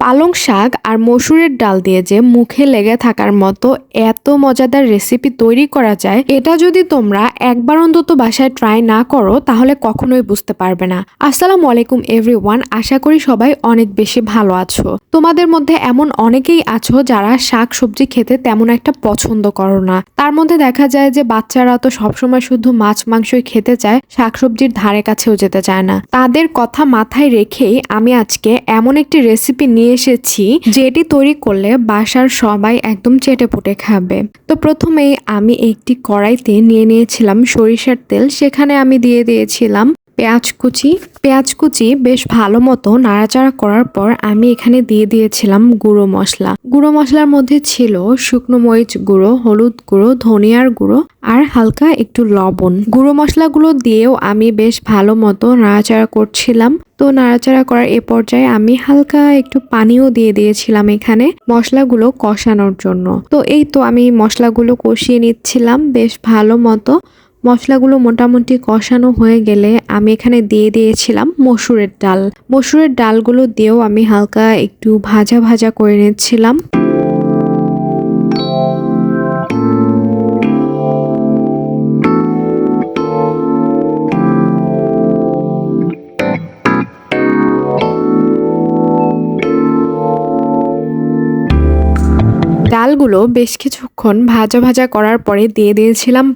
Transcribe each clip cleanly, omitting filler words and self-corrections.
পালং শাক আর মসুরের ডাল দিয়ে যে মুখে লেগে থাকার মতো এত মজাদার রেসিপি তৈরি করা যায়, এটা যদি তোমরা একবার অন্তত বাসায় ট্রাই না করো তাহলে কখনোই বুঝতে পারবে না। আসসালামু আলাইকুম এভরিওয়ান, আশা করি সবাই অনেক বেশি ভালো আছো। তোমাদের মধ্যে এমন অনেকেই আছো যারা শাক সবজি খেতে তেমন একটা পছন্দ করো না। তার মধ্যে দেখা যায় যে বাচ্চারা তো সবসময় শুধু মাছ মাংসই খেতে চায়, শাকসবজির ধারে কাছেও যেতে চায় না। তাদের কথা মাথায় রেখেই আমি আজকে এমন একটি রেসিপি নিয়ে এসেছি যেটি তৈরি করলে বাসার সবাই একদম চেটেপুটে খাবে। তো প্রথমেই আমি একটি কড়াইতে নিয়ে নিয়েছিলাম সরিষার তেল, সেখানে আমি দিয়ে দিয়েছিলাম পেঁয়াজ কুচি বেশ ভালো মতো নাড়াচাড়া করার পর আমি এখানে দিয়ে দিয়েছিলাম গুঁড়ো মশলার মধ্যে ছিল শুকনো মরিচ গুঁড়ো, হলুদ গুঁড়ো, ধনিয়ার গুঁড়ো আর হালকা একটু লবণ। গুঁড়ো মশলাগুলো দিয়েও আমি বেশ ভালো মতো নাড়াচাড়া করছিলাম। তো নাড়াচাড়া করার এ পর্যায়ে আমি হালকা একটু পানিও দিয়ে দিয়েছিলাম এখানে মশলাগুলো কষানোর জন্য। তো এই তো আমি মশলাগুলো কষিয়ে নিচ্ছিলাম বেশ ভালো মতো। মশলাগুলো মোটামুটি কষানো হয়ে গেলে আমি এখানে দিয়ে দিয়েছিলাম মসুরের ডালগুলো দিয়েও আমি হালকা একটু ভাজা ভাজা করে নিচ্ছিলাম। ডালগুলো বেশ কিছুক্ষণ ভাজা ভাজা করার পরে দিয়ে দিয়েছিলাম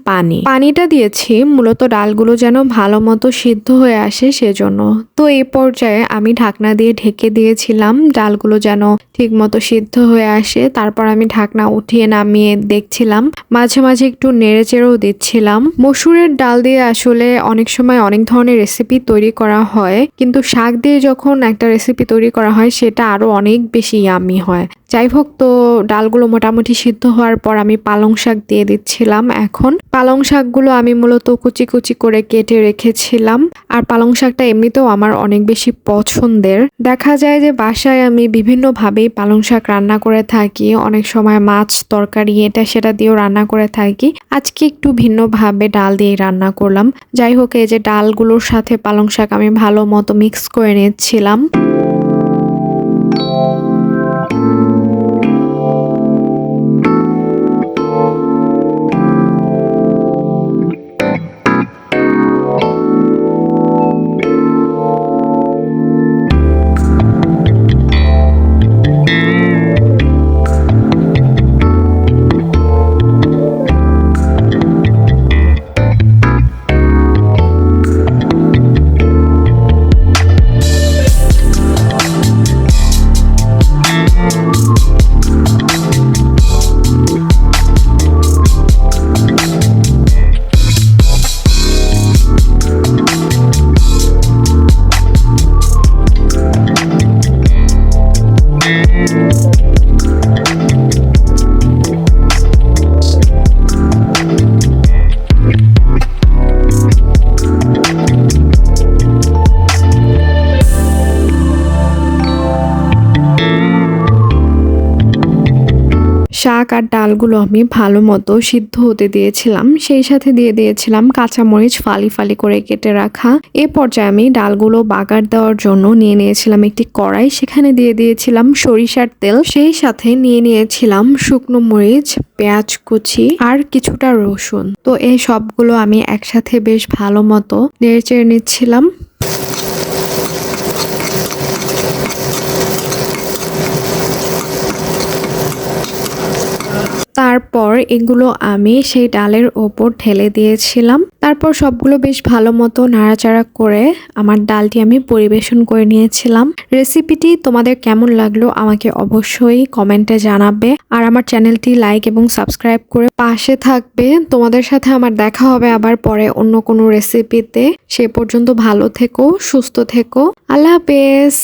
পানিটা দিয়েছি মূলত ডালগুলো যেন ভালো মতো সিদ্ধ হয়ে আসে সেজন্য। তো এই পর্যায়ে আমি ঢাকনা দিয়ে ঢেকে দিয়েছিলাম ডালগুলো যেন ঠিক মতো সিদ্ধ হয়ে আসে। তারপর আমি ঢাকনা উঠিয়ে নামিয়ে দেখছিলাম, মাঝে মাঝে একটু নেড়ে চেড়েও দিচ্ছিলাম। মসুরের ডাল দিয়ে আসলে অনেক সময় অনেক ধরনের রেসিপি তৈরি করা হয়, কিন্তু শাক দিয়ে যখন একটা রেসিপি তৈরি করা হয় সেটা আরো অনেক বেশি ইয়ামি হয়। যাই হোক, তো ডালগুলো মোটামুটি সিদ্ধ হওয়ার পর আমি পালং শাক দিয়ে দিচ্ছিলাম। এখন পালং শাকগুলো আমি মূলত কুচি কুচি করে কেটে রেখেছিলাম। আর পালং শাকটা এমনিতেও আমার অনেক বেশি পছন্দের। দেখা যায় যে বাসায় আমি বিভিন্নভাবেই পালং শাক রান্না করে থাকি, অনেক সময় মাছ তরকারি এটা সেটা দিয়েও রান্না করে থাকি। আজকে একটু ভিন্নভাবে ডাল দিয়ে রান্না করলাম। যাই হোক, এই যে ডালগুলোর সাথে পালং শাক আমি ভালো মতো মিক্স করে নিচ্ছিলাম। শাক আর ডালগুলো আমি ভালো মতো সিদ্ধ হতে দিয়েছিলাম, সেই সাথে দিয়ে দিয়েছিলাম কাঁচামরিচ ফালি ফালি করে কেটে রাখা। এ পর্যায়ে আমি ডালগুলো বাগার দেওয়ার জন্য নিয়ে নিয়েছিলাম একটি কড়াই, সেখানে দিয়ে দিয়েছিলাম সরিষার তেল, সেই সাথে নিয়ে নিয়েছিলাম শুকনো মরিচ, পেঁয়াজ কুচি আর কিছুটা রসুন। তো এই সবগুলো আমি একসাথে বেশ ভালো মতো নেড়ে চেড়ে নিচ্ছিলাম। তারপর এগুলো আমি সেই ডালের ওপর ঢেলে দিয়েছিলাম। তারপর সবগুলো বেশ ভালো মতো নাড়াচাড়া করে আমার ডালটি আমি পরিবেশন করে নিয়েছিলাম। রেসিপিটি তোমাদের কেমন লাগলো আমাকে অবশ্যই কমেন্টে জানাবে, আর আমার চ্যানেলটি লাইক এবং সাবস্ক্রাইব করে পাশে থাকবে। তোমাদের সাথে আমার দেখা হবে আবার পরে অন্য কোনো রেসিপিতে। সে পর্যন্ত ভালো থেকো, সুস্থ থেকো, আল্লাহ হাফেজ।